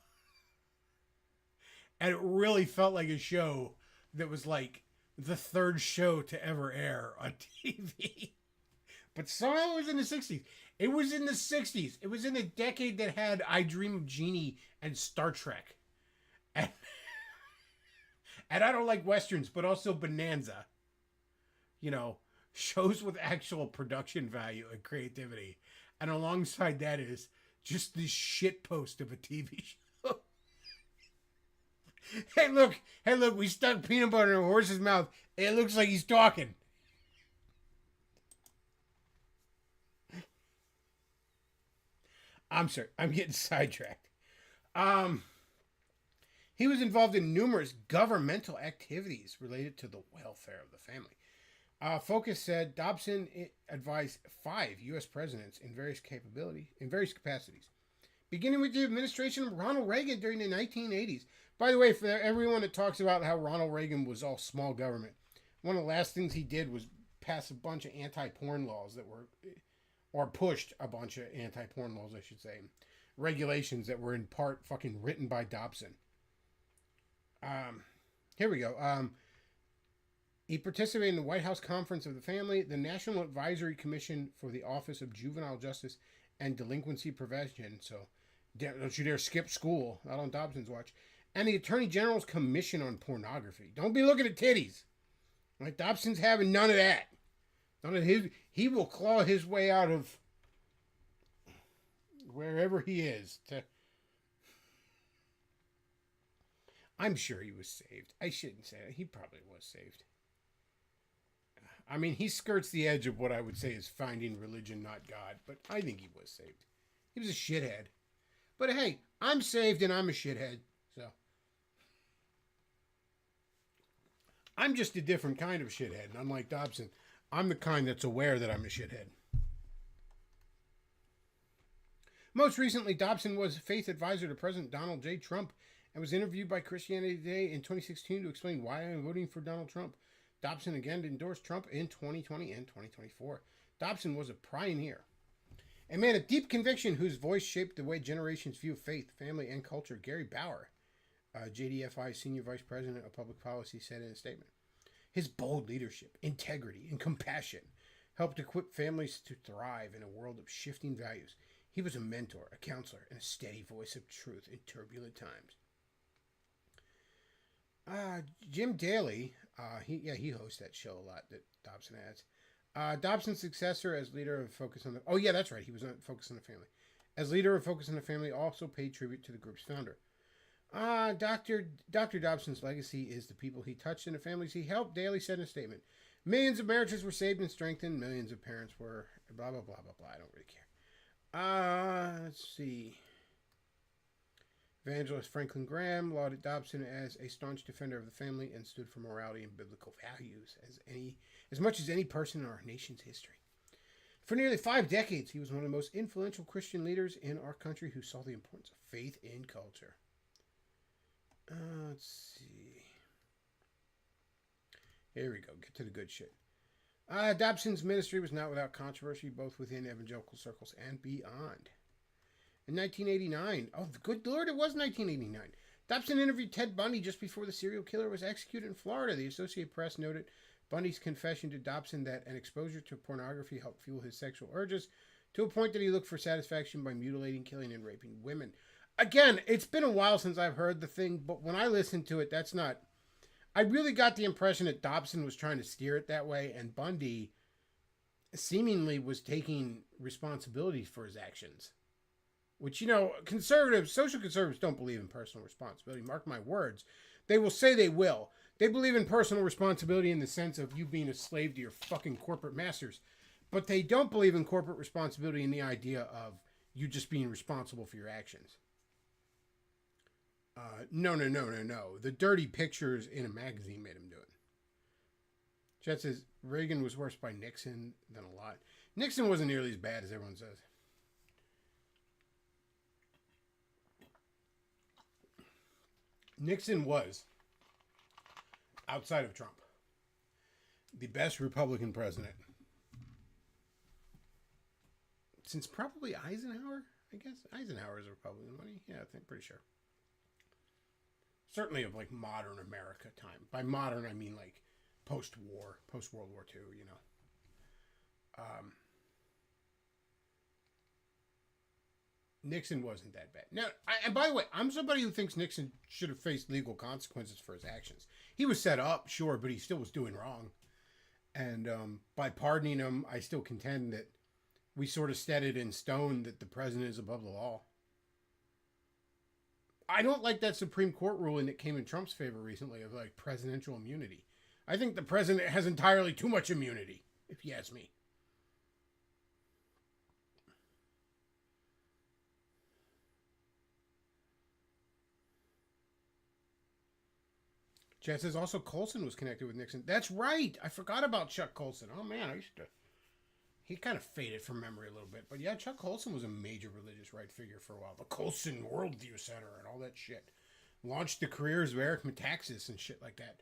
and it really felt like a show that was like the third show to ever air on TV. But somehow it was in the 60s. It was in the 60s. It was in the decade that had I Dream of Jeannie and Star Trek. And, and I don't like Westerns, but also Bonanza. You know, shows with actual production value and creativity. And alongside that is just this shitpost of a TV show. Hey, look, we stuck peanut butter in a horse's mouth. It looks like he's talking. I'm sorry, I'm getting sidetracked. He was involved in numerous governmental activities related to the welfare of the family. Focus said Dobson advised 5 U.S. presidents in various capacities, beginning with the administration of Ronald Reagan during the 1980s. By the way, for everyone that talks about how Ronald Reagan was all small government, one of the last things he did was pass a bunch of anti-porn laws that were, or pushed a bunch of anti-porn laws, I should say, regulations that were in part fucking written by Dobson. Here we go. He participated in the White House Conference of the Family, the National Advisory Commission for the Office of Juvenile Justice and Delinquency Prevention. So don't you dare skip school, not on Dobson's watch. And the Attorney General's Commission on Pornography. Don't be looking at titties. Like, Dobson's having none of that. None of his. He will claw his way out of wherever he is. I'm sure he was saved. I shouldn't say that. He probably was saved. I mean, he skirts the edge of what I would say is finding religion, not God. But I think he was saved. He was a shithead. But hey, I'm saved and I'm a shithead. So I'm just a different kind of shithead. And unlike Dobson, I'm the kind that's aware that I'm a shithead. Most recently, Dobson was faith advisor to President Donald J. Trump and was interviewed by Christianity Today in 2016 to explain why I'm voting for Donald Trump. Dobson again endorsed Trump in 2020 and 2024. Dobson was a pioneer, a man of deep conviction whose voice shaped the way generations view faith, family, and culture. Gary Bauer, JDFI Senior Vice President of Public Policy, said in a statement, his bold leadership, integrity, and compassion helped equip families to thrive in a world of shifting values. He was a mentor, a counselor, and a steady voice of truth in turbulent times. Jim Daly, he hosts that show a lot that Dobson has. Dobson's successor as leader of Focus on the... Oh, yeah, that's right. He was on Focus on the Family. As leader of Focus on the Family, also paid tribute to the group's founder. Dr. Dobson's legacy is the people he touched and the families he helped, Daly said in a statement. Millions of marriages were saved and strengthened. Millions of parents were... Blah, blah, blah, blah, blah. I don't really care. Let's see. Evangelist Franklin Graham lauded Dobson as a staunch defender of the family and stood for morality and biblical values as much as any person in our nation's history. For nearly 5 decades, he was one of the most influential Christian leaders in our country who saw the importance of faith in culture. Let's see. Here we go. Get to the good shit. Dobson's ministry was not without controversy, both within evangelical circles and beyond. In 1989, oh, good Lord, it was 1989. Dobson interviewed Ted Bundy just before the serial killer was executed in Florida. The Associated Press noted Bundy's confession to Dobson that an exposure to pornography helped fuel his sexual urges to a point that he looked for satisfaction by mutilating, killing, and raping women. Again, it's been a while since I've heard the thing, but when I listened to it, that's not... I really got the impression that Dobson was trying to steer it that way, and Bundy seemingly was taking responsibility for his actions. Which, you know, social conservatives don't believe in personal responsibility. Mark my words. They will say they will. They believe in personal responsibility in the sense of you being a slave to your fucking corporate masters. But they don't believe in corporate responsibility in the idea of you just being responsible for your actions. No. The dirty pictures in a magazine made him do it. Chet says, Reagan was worse by Nixon than a lot. Nixon wasn't nearly as bad as everyone says. Nixon was, outside of Trump, the best Republican president since probably Eisenhower, I guess. Eisenhower is a Republican, wasn't he? Yeah, I think, pretty sure. Certainly of, like, modern America time. By modern, I mean, like, post-war, post-World War II, you know. Nixon wasn't that bad. Now, and by the way, I'm somebody who thinks Nixon should have faced legal consequences for his actions. He was set up, sure, but he still was doing wrong. And by pardoning him, I still contend that we sort of set it in stone that the president is above the law. I don't like that Supreme Court ruling that came in Trump's favor recently of, like, presidential immunity. I think the president has entirely too much immunity, if you ask me. Chad says also Colson was connected with Nixon. That's right. I forgot about Chuck Colson. Oh, man, he kind of faded from memory a little bit. But yeah, Chuck Colson was a major religious right figure for a while. The Colson Worldview Center and all that shit. Launched the careers of Eric Metaxas and shit like that.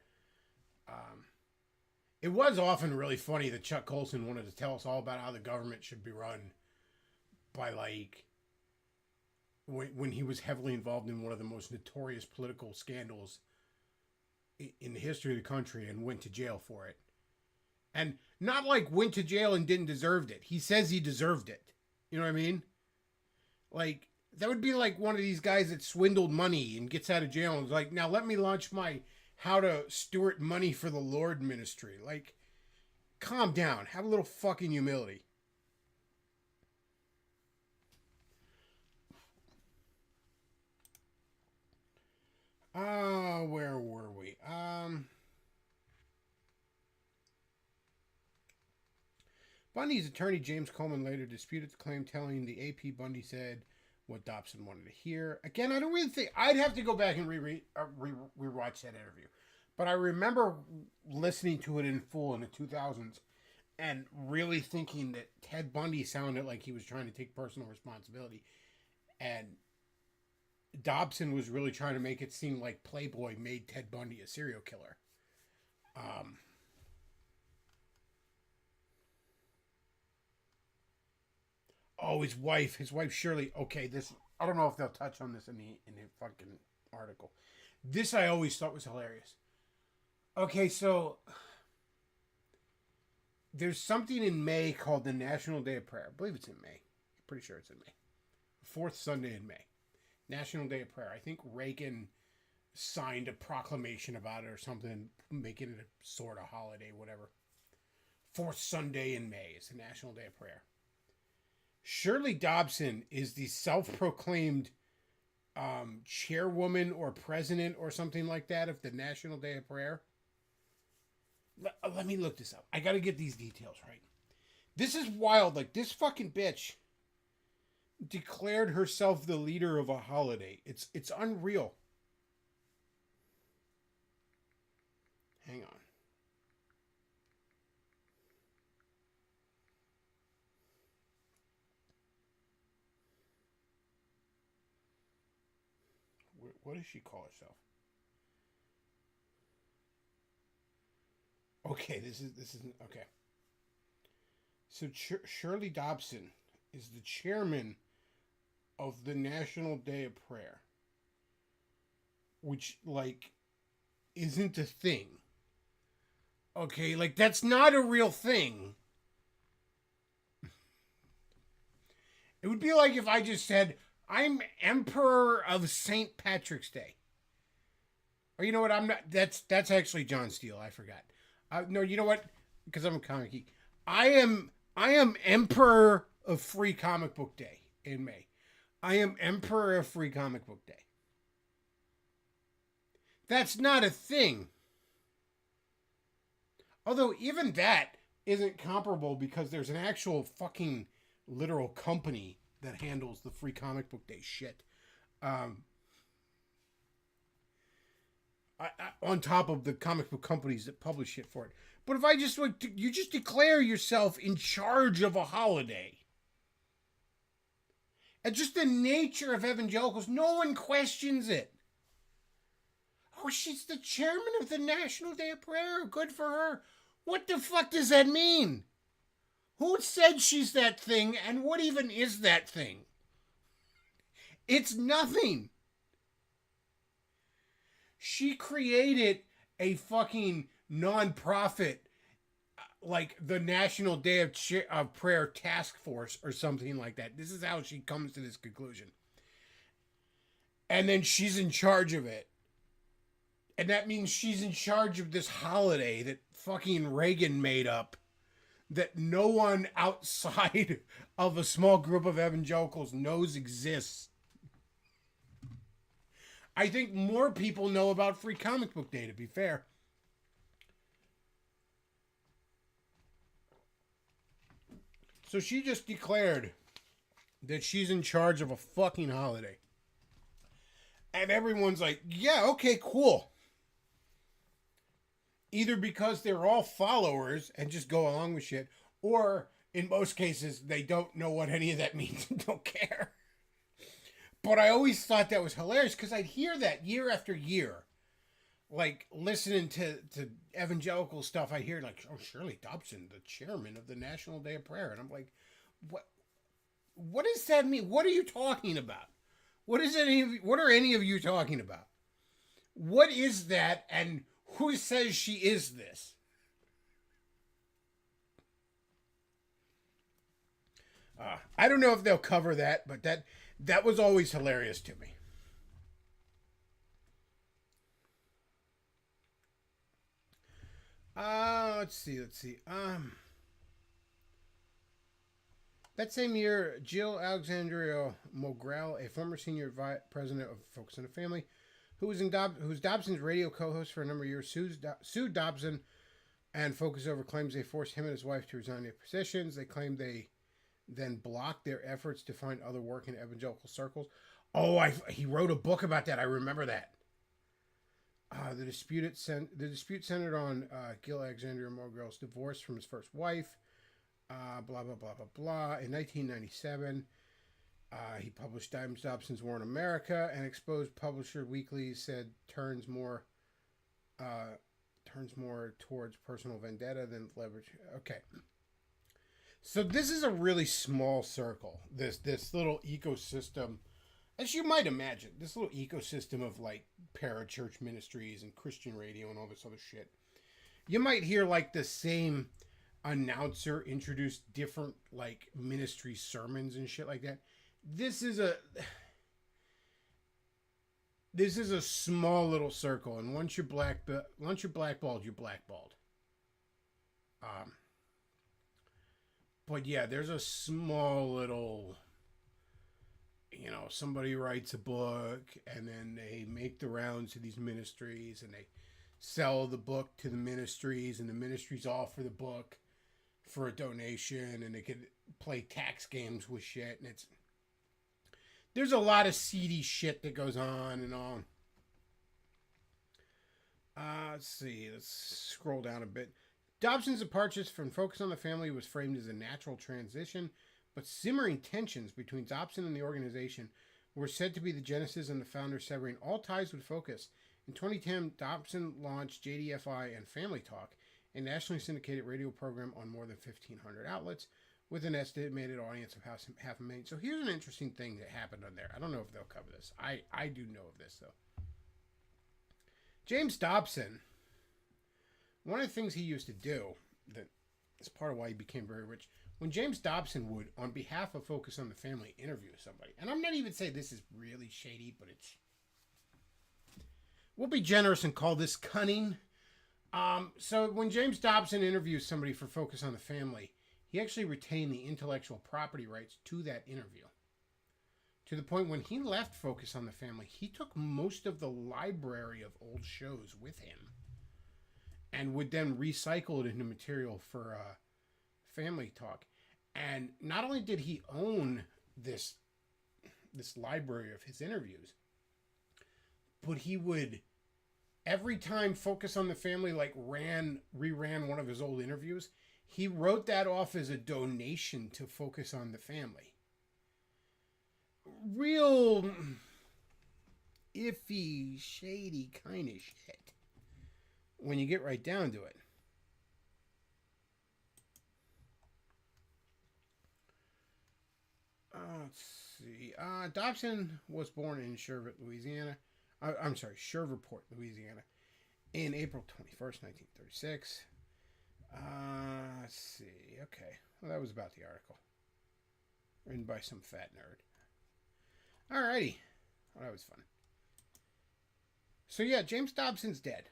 It was often really funny that Chuck Colson wanted to tell us all about how the government should be run by, like, when he was heavily involved in one of the most notorious political scandals in the history of the country and went to jail for it. And not like went to jail and didn't deserve it. He says he deserved it. You know what I mean? Like, that would be like one of these guys that swindled money and gets out of jail and is like, now let me launch my how to steward money for the Lord ministry. Like, calm down. Have a little fucking humility. Where were we? Bundy's attorney, James Coleman, later disputed the claim, telling the AP Bundy said what Dobson wanted to hear. Again, I don't really think... I'd have to go back and rewatch that interview. But I remember listening to it in full in the 2000s and really thinking that Ted Bundy sounded like he was trying to take personal responsibility. And Dobson was really trying to make it seem like Playboy made Ted Bundy a serial killer. Oh, his wife Shirley. Okay, this, I don't know if they'll touch on this in the fucking article. This I always thought was hilarious. Okay, so there's something in May called the National Day of Prayer. I believe it's in May. I'm pretty sure it's in May. Fourth Sunday in May. National Day of Prayer. I think Reagan signed a proclamation about it or something, making it a sort of holiday, whatever. fourth Sunday in May is the National Day of Prayer. Shirley Dobson is the self-proclaimed chairwoman or president or something like that of the National Day of Prayer. Let me look this up. I got to get these details right. This is wild. Like, this fucking bitch declared herself the leader of a holiday. It's unreal. Hang on. What does she call herself? Okay, this isn't okay. So Shirley Dobson is the chairman of the National Day of Prayer, which, like, isn't a thing. Okay, like, that's not a real thing. It would be like if I just said, I'm Emperor of St. Patrick's Day. Or you know what, I'm not, that's actually John Steele, I forgot. No, you know what, because I'm a comic geek. I am Emperor of Free Comic Book Day in May. I am Emperor of Free Comic Book Day. That's not a thing. Although even that isn't comparable because there's an actual fucking literal company that handles the Free Comic Book Day shit. On top of the comic book companies that publish shit for it. But if I just you just declare yourself in charge of a holiday. And just the nature of evangelicals, no one questions it. Oh, she's the chairman of the National Day of Prayer. Good for her. What the fuck does that mean? Who said she's that thing, and what even is that thing? It's nothing. She created a fucking non-profit, like the National Day of Prayer Task Force or something like that. This is how she comes to this conclusion. And then she's in charge of it. And that means she's in charge of this holiday that fucking Reagan made up that no one outside of a small group of evangelicals knows exists. I think more people know about Free Comic Book Day, to be fair. So she just declared that she's in charge of a fucking holiday. And everyone's like, yeah, okay, cool. Either because they're all followers and just go along with shit, or in most cases, they don't know what any of that means and don't care. But I always thought that was hilarious because I'd hear that year after year. Like, listening to evangelical stuff, I hear, like, oh, Shirley Dobson, the chairman of the National Day of Prayer. And I'm like, what does that mean? What are you talking about? What are any of you talking about? What is that, and who says she is this? I don't know if they'll cover that, but that was always hilarious to me. Let's see. That same year, Jill Alexandria Mogral, a former senior president of Focus on the Family, who was Dobson's radio co-host for a number of years, sued Dobson and Focus over claims they forced him and his wife to resign their positions. They claimed they then blocked their efforts to find other work in evangelical circles. Oh, he wrote a book about that. I remember that. The dispute centered on Gil Alexandria Mogrel's divorce from his first wife. Blah, blah, blah, blah, blah. In 1997, he published Dobson's War in America, and exposed Publisher Weekly said turns more towards personal vendetta than leverage. Okay. So this is a really small circle. This little ecosystem, as you might imagine, this little ecosystem of like parachurch ministries and Christian radio and all this other shit. You might hear like the same announcer introduce different like ministry sermons and shit like that. This is a small little circle, and once you're blackballed, you're blackballed. But yeah, there's a small little, somebody writes a book and then they make the rounds to these ministries and they sell the book to the ministries and the ministries offer the book for a donation and they could play tax games with shit. And there's a lot of seedy shit that goes on and on. Let's see. Let's scroll down a bit. Dobson's departure from Focus on the Family was framed as a natural transition, but simmering tensions between Dobson and the organization were said to be the genesis and the founder severing all ties with Focus. In 2010, Dobson launched JDFI and Family Talk, a nationally syndicated radio program on more than 1,500 outlets, with an estimated audience of half a million. So here's an interesting thing that happened on there. I don't know if they'll cover this. I do know of this, though. James Dobson, one of the things he used to do, that is part of why he became very rich, when James Dobson would, on behalf of Focus on the Family, interview somebody, and I'm not even saying this is really shady, but we'll be generous and call this cunning. So when James Dobson interviews somebody for Focus on the Family, he actually retained the intellectual property rights to that interview. To the point when he left Focus on the Family, he took most of the library of old shows with him and would then recycle it into material for Family Talk. And not only did he own this library of his interviews, but he would, every time Focus on the Family reran one of his old interviews, he wrote that off as a donation to Focus on the Family. Real iffy, shady kind of shit when you get right down to it. Let's see. Dobson was born in Shreveport, Louisiana. Shreveport, Louisiana, in April 21st, 1936. Let's see. Okay. Well, that was about the article. Written by some fat nerd. Alrighty. Well, that was fun. So yeah, James Dobson's dead.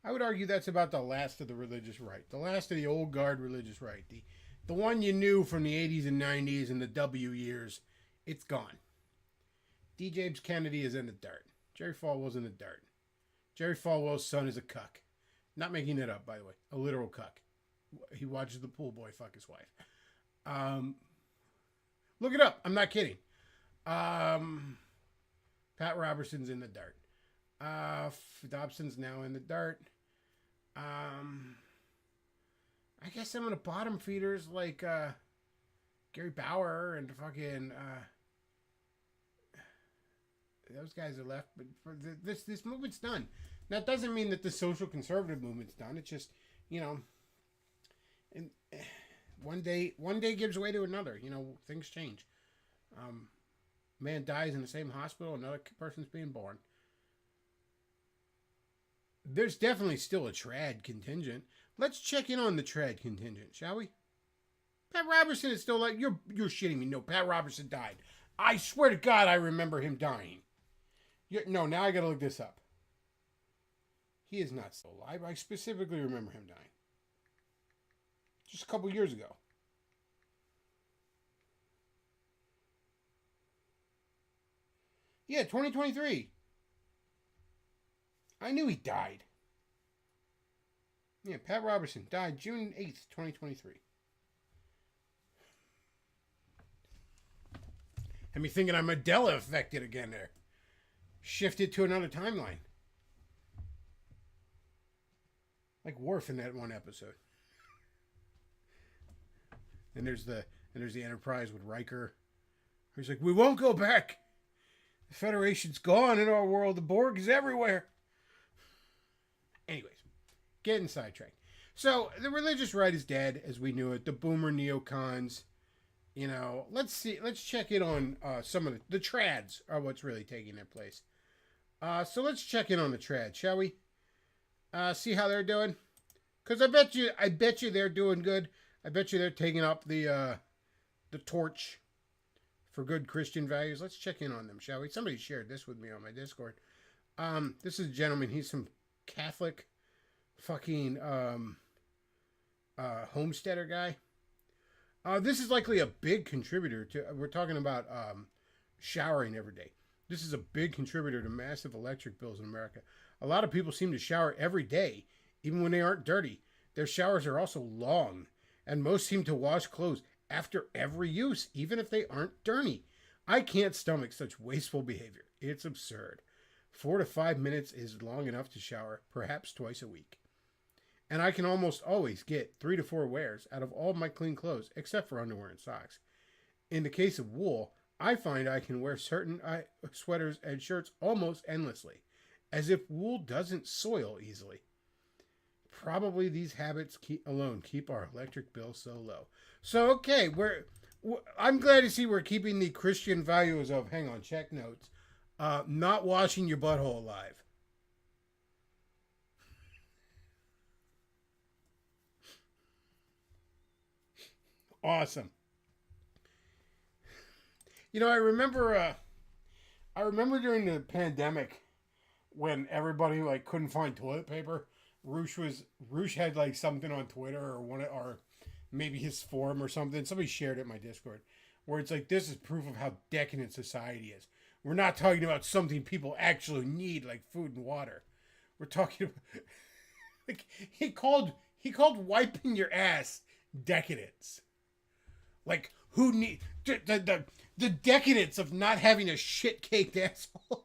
I would argue that's about the last of the religious right. The last of the old guard religious right. The one you knew from the 80s and 90s and the W years. It's gone. D. James Kennedy is in the dirt. Jerry Falwell's in the dirt. Jerry Falwell's son is a cuck. Not making it up, by the way. A literal cuck. He watches the pool boy fuck his wife. Look it up. I'm not kidding. Pat Robertson's in the dirt. Dobson's now in the dirt. I guess some of the bottom feeders like Gary Bauer and fucking those guys are left. But for this movement's done. That doesn't mean that the social conservative movement's done. It's just, and one day gives way to another. Things change. Man dies in the same hospital, another person's being born. There's definitely still a trad contingent. Let's check in on the trad contingent, shall we? Pat Robertson is still like, you're shitting me. No, Pat Robertson died. I swear to God, I remember him dying. No, now I gotta look this up. He is not still alive. I specifically remember him dying. Just a couple years ago. Yeah, 2023. I knew he died. Yeah, Pat Robertson died June 8th, 2023. Had me thinking I'm Mandela affected again there. Shifted to another timeline. Like Worf in that one episode. And there's the Enterprise with Riker. He's like, we won't go back. The Federation's gone in our world. The Borg is everywhere. Anyways, getting sidetracked. So the religious right is dead as we knew it. The boomer neocons. Let's check in on some of the trads are what's really taking their place. So let's check in on the trads, shall we? See how they're doing? Because I bet you they're doing good. I bet you they're taking up the torch for good Christian values. Let's check in on them, shall we? Somebody shared this with me on my Discord. This is a gentleman. He's some Catholic fucking homesteader guy. This is likely a big contributor to. We're talking about showering every day. This is a big contributor to massive electric bills in America. A lot of people seem to shower every day, even when they aren't dirty. Their showers are also long, and most seem to wash clothes after every use, even if they aren't dirty. I can't stomach such wasteful behavior. It's absurd. 4 to 5 minutes is long enough to shower, perhaps twice a week. And I can almost always get 3 to 4 wears out of all my clean clothes, except for underwear and socks. In the case of wool, I find I can wear certain sweaters and shirts almost endlessly, as if wool doesn't soil easily. Probably these habits alone keep our electric bill so low. So, okay, I'm glad to see we're keeping the Christian values of, hang on, check notes, not washing your butthole alive. Awesome. You know, I remember during the pandemic when everybody like couldn't find toilet paper. Roosh had like something on Twitter or maybe his forum or something. Somebody shared it in my Discord where it's like, this is proof of how decadent society is. We're not talking about something people actually need like food and water. We're talking about like he called wiping your ass decadence. Like, who need the decadence of not having a shit caked asshole?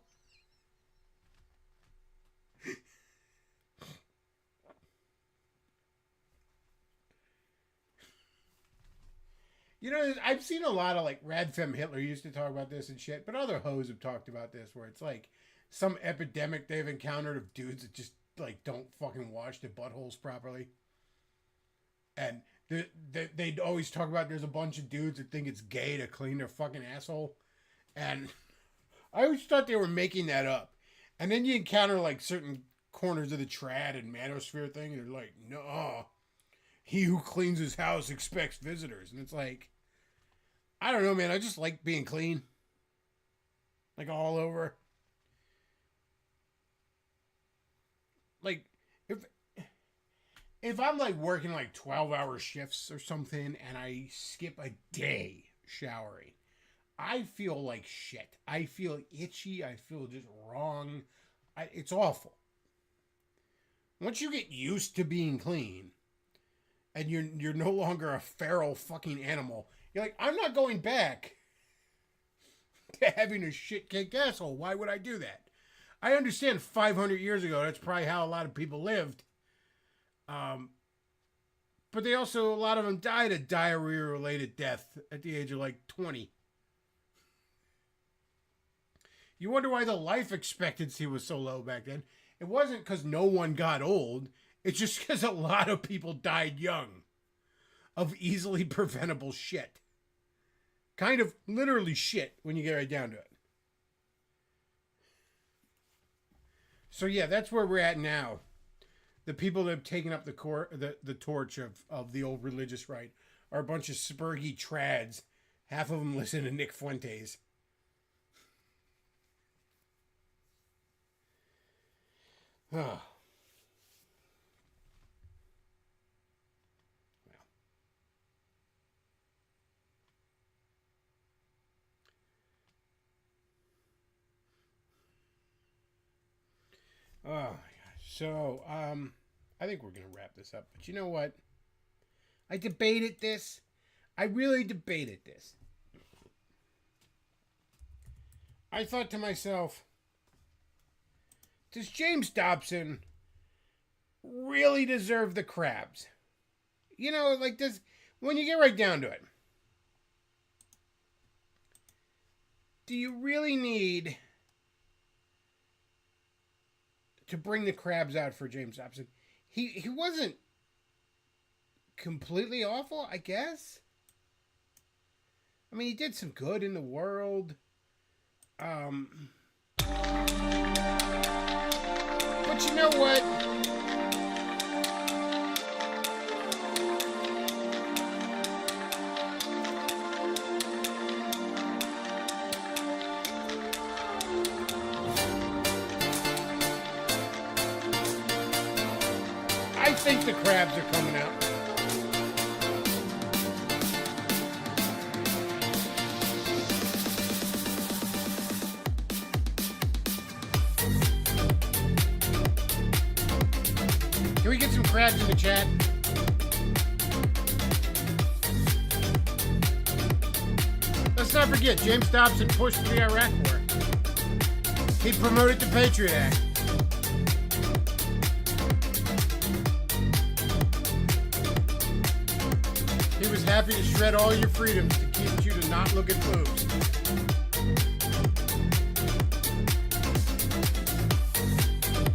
You know, I've seen a lot of like Radfem Hitler used to talk about this and shit, but other hoes have talked about this where it's like some epidemic they've encountered of dudes that just like don't fucking wash their buttholes properly. And they'd always talk about there's a bunch of dudes that think it's gay to clean their fucking asshole. And I always thought they were making that up. And then you encounter like certain corners of the trad and manosphere thing, and they're like, no, he who cleans his house expects visitors. And it's like, I don't know, man. I just like being clean. Like all over. Like, if I'm like working like 12-hour shifts or something and I skip a day showering, I feel like shit. I feel itchy. I feel just wrong. It's awful. Once you get used to being clean and you're no longer a feral fucking animal, you're like, I'm not going back to having a shit-caked asshole. Why would I do that? I understand 500 years ago, that's probably how a lot of people lived. But they also, a lot of them died a diarrhea-related death at the age of like 20. You wonder why the life expectancy was so low back then. It wasn't because no one got old. It's just because a lot of people died young of easily preventable shit. Kind of literally shit when you get right down to it. So yeah, that's where we're at now. The people that have taken up the torch of the old religious right are a bunch of spurgy trads. Half of them listen to Nick Fuentes. Oh. Oh my gosh. So, I think we're going to wrap this up. But you know what? I debated this. I really debated this. I thought to myself, does James Dobson really deserve the crabs? You know, like this, when you get right down to it, do you really need to bring the crabs out for James Dobson? He wasn't completely awful, I guess. I mean, he did some good in the world. But you know what? I think the crabs are coming out. crabs in the chat. Let's not forget, James Dobson pushed for the Iraq War. He promoted the Patriot Act. He was happy to shred all your freedoms to keep you to not look at boobs.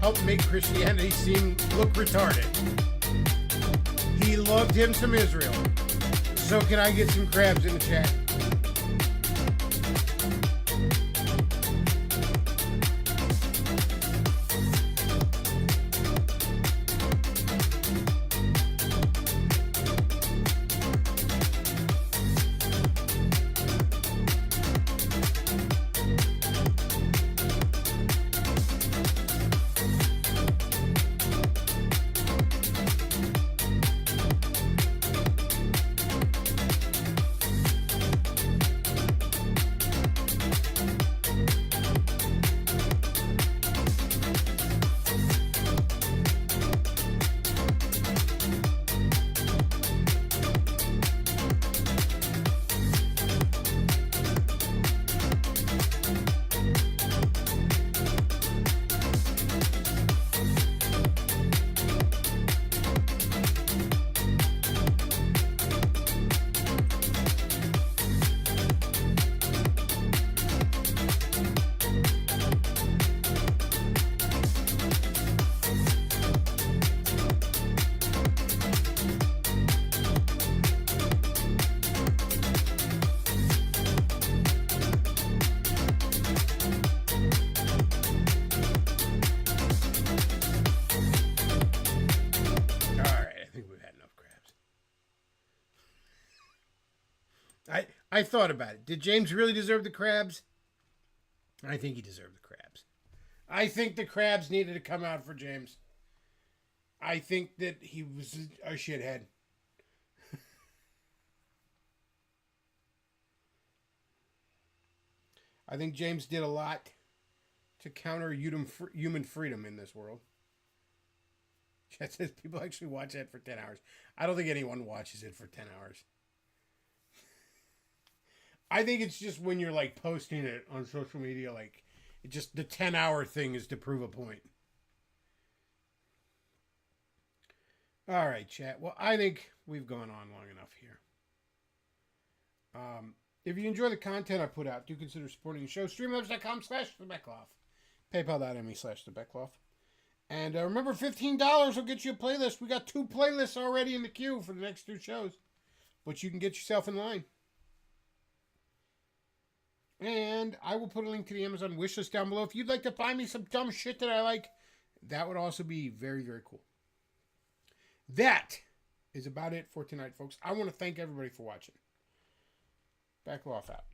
Help make Christianity look retarded. He loved him some Israel. So can I get some crabs in the chat? I thought about it. Did James really deserve the crabs? I think he deserved the crabs. I think the crabs needed to come out for James. I think that he was a shithead. I think James did a lot to counter human freedom in this world. Chat says people actually watch that for 10 hours. I don't think anyone watches it for 10 hours. I think it's just when you're like posting it on social media, like it just the 10-hour thing is to prove a point. All right, chat. Well, I think we've gone on long enough here. If you enjoy the content I put out, do consider supporting the show. Streamlabs.com/thebeckoff. PayPal.me/thebeckoff. And remember, $15 will get you a playlist. We got 2 playlists already in the queue for the next 2 shows. But you can get yourself in line. And I will put a link to the Amazon wishlist down below. If you'd like to buy me some dumb shit that I like, that would also be very, very cool. That is about it for tonight, folks. I want to thank everybody for watching. Backoff out.